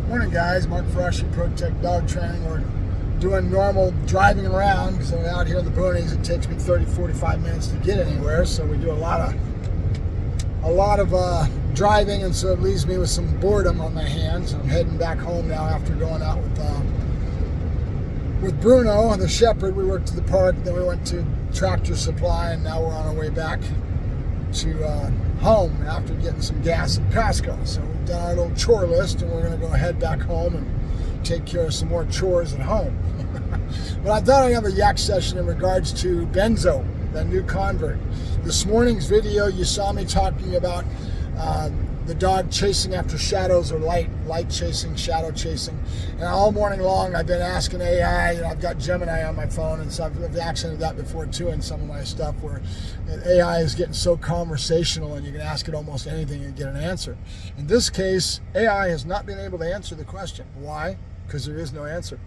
Morning guys, Mark Ferrasci, Protect Dog Training. We're doing normal driving around because I'm out here in the boonies. It takes me 30-45 minutes to get anywhere, so we do a lot of driving, and so it leaves me with some boredom on my hands. I'm heading back home now after going out with Bruno and the shepherd. We worked to the park, then we went to Tractor Supply, and now we're on our way back to home after getting some gas at Costco. So we've done our little chore list, and we're going to go head back home and take care of some more chores at home. But I thought I'd have a Yack session in regards to Benzo, that new convert. This morning's video, you saw me talking about the dog chasing after shadows, or light chasing, shadow chasing. And all morning long, I've been asking AI, and I've got Gemini on my phone, and so I've accented that before too in some of my stuff, where AI is getting so conversational and you can ask it almost anything and get an answer. In this case, AI has not been able to answer the question. Why? Because there is no answer.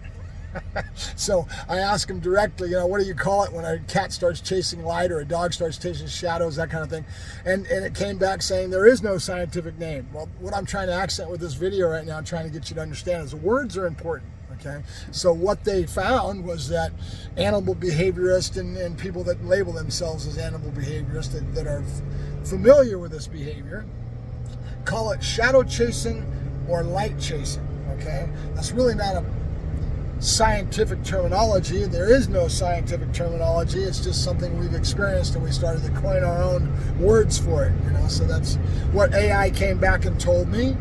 So I ask him directly, what do you call it when a cat starts chasing light or a dog starts chasing shadows, that kind of thing. And it came back saying there is no scientific name. Well, what I'm trying to accent with this video right now, I'm trying to get you to understand, is the words are important. Okay, so what they found was that animal behaviorists and people that label themselves as animal behaviorists that are familiar with this behavior call it shadow chasing or light chasing. Okay, that's really not a scientific terminology. There is no scientific terminology. It's just something we've experienced, and we started to coin our own words for it. So that's what AI came back and told me.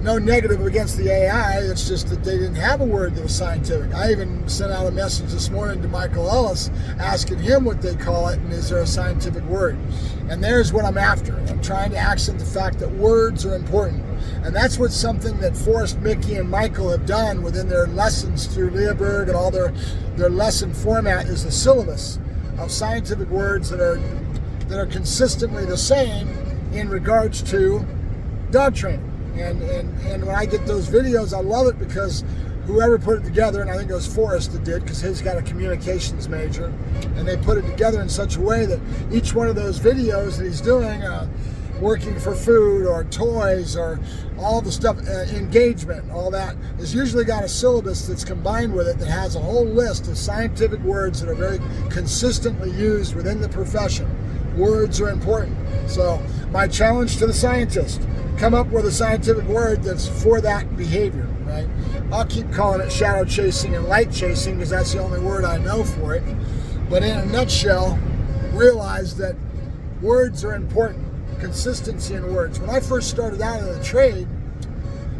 No negative against the AI. It's just that they didn't have a word that was scientific. I even sent out a message this morning to Michael Ellis asking him what they call it and is there a scientific word. And there's what I'm after. I'm trying to accent the fact that words are important. And that's what something that Forrest, Mickey, and Michael have done within their lessons through Leoberg and all their lesson format is the syllabus of scientific words that are consistently the same in regards to dog training. And when I get those videos, I love it because whoever put it together, and I think it was Forrest that did, because he's got a communications major, and they put it together in such a way that each one of those videos that he's doing, working for food or toys or all the stuff, engagement, all that, has usually got a syllabus that's combined with it that has a whole list of scientific words that are very consistently used within the profession. Words are important. So my challenge to the scientist, come up with a scientific word that's for that behavior, right? I'll keep calling it shadow chasing and light chasing because that's the only word I know for it. But in a nutshell, realize that words are important. Consistency in words. When I first started out in the trade,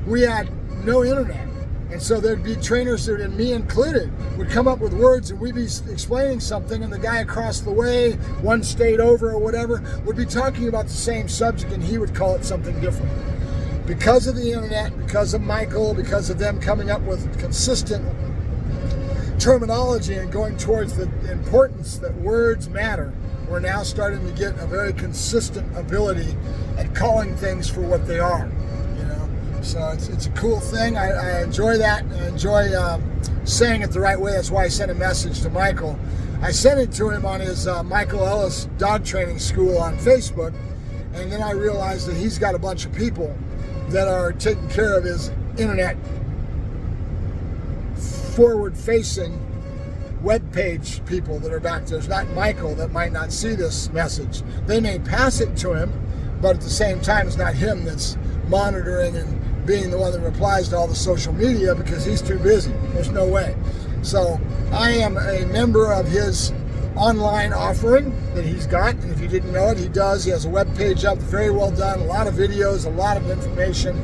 we had no internet. And so there'd be trainers, and me included, would come up with words, and we'd be explaining something, and the guy across the way, one state over or whatever, would be talking about the same subject, and he would call it something different. Because of the internet, because of Michael, because of them coming up with consistent terminology and going towards the importance that words matter, we're now starting to get a very consistent ability at calling things for what they are. So it's a cool thing. I enjoy that. I enjoy saying it the right way. That's why I sent a message to Michael. I sent it to him on his Michael Ellis Dog Training School on Facebook, and then I realized that he's got a bunch of people that are taking care of his internet forward-facing web page people that are back there. It's not Michael that might not see this message. They may pass it to him, but at the same time, it's not him that's monitoring and being the one that replies to all the social media because he's too busy. There's no way. So I am a member of his online offering that he's got, and if you didn't know it, he does. He has a web page up, very well done, a lot of videos, a lot of information.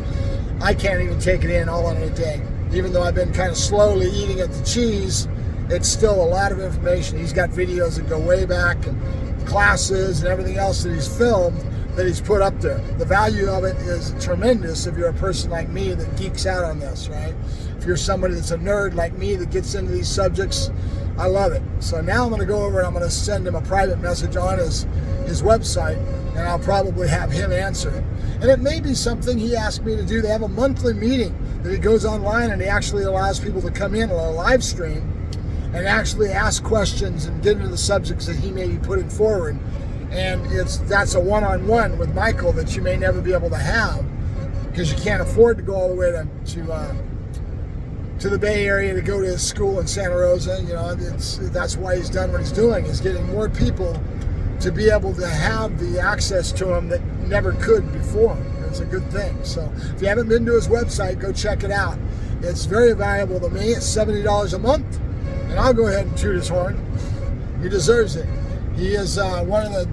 I can't even take it in all in a day. Even though I've been kind of slowly eating at the cheese, it's still a lot of information. He's got videos that go way back and classes and everything else that he's filmed that he's put up there. The value of it is tremendous if you're a person like me that geeks out on this, right? If you're somebody that's a nerd like me that gets into these subjects, I love it. So now I'm going to go over and I'm going to send him a private message on his website, and I'll probably have him answer it. And it may be something he asked me to do. They have a monthly meeting that he goes online, and he actually allows people to come in on a live stream and actually ask questions and get into the subjects that he may be putting forward. And that's a one-on-one with Michael that you may never be able to have because you can't afford to go all the way to the Bay Area to go to his school in Santa Rosa. You know, that's why he's done what he's doing, is getting more people to be able to have the access to him that never could before. It's a good thing. So if you haven't been to his website, go check it out. It's very valuable to me. It's $70 a month, and I'll go ahead and toot his horn. He deserves it. He is one of the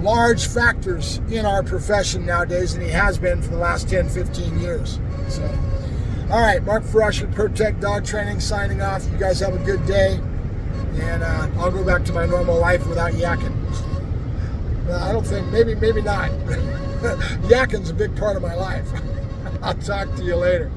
large factors in our profession nowadays, and he has been for the last 10, 15 years. So, all right, Mark Ferrasci, Protect Dog Training, signing off. You guys have a good day, and I'll go back to my normal life without yakking. I don't think, maybe not. Yacking's a big part of my life. I'll talk to you later.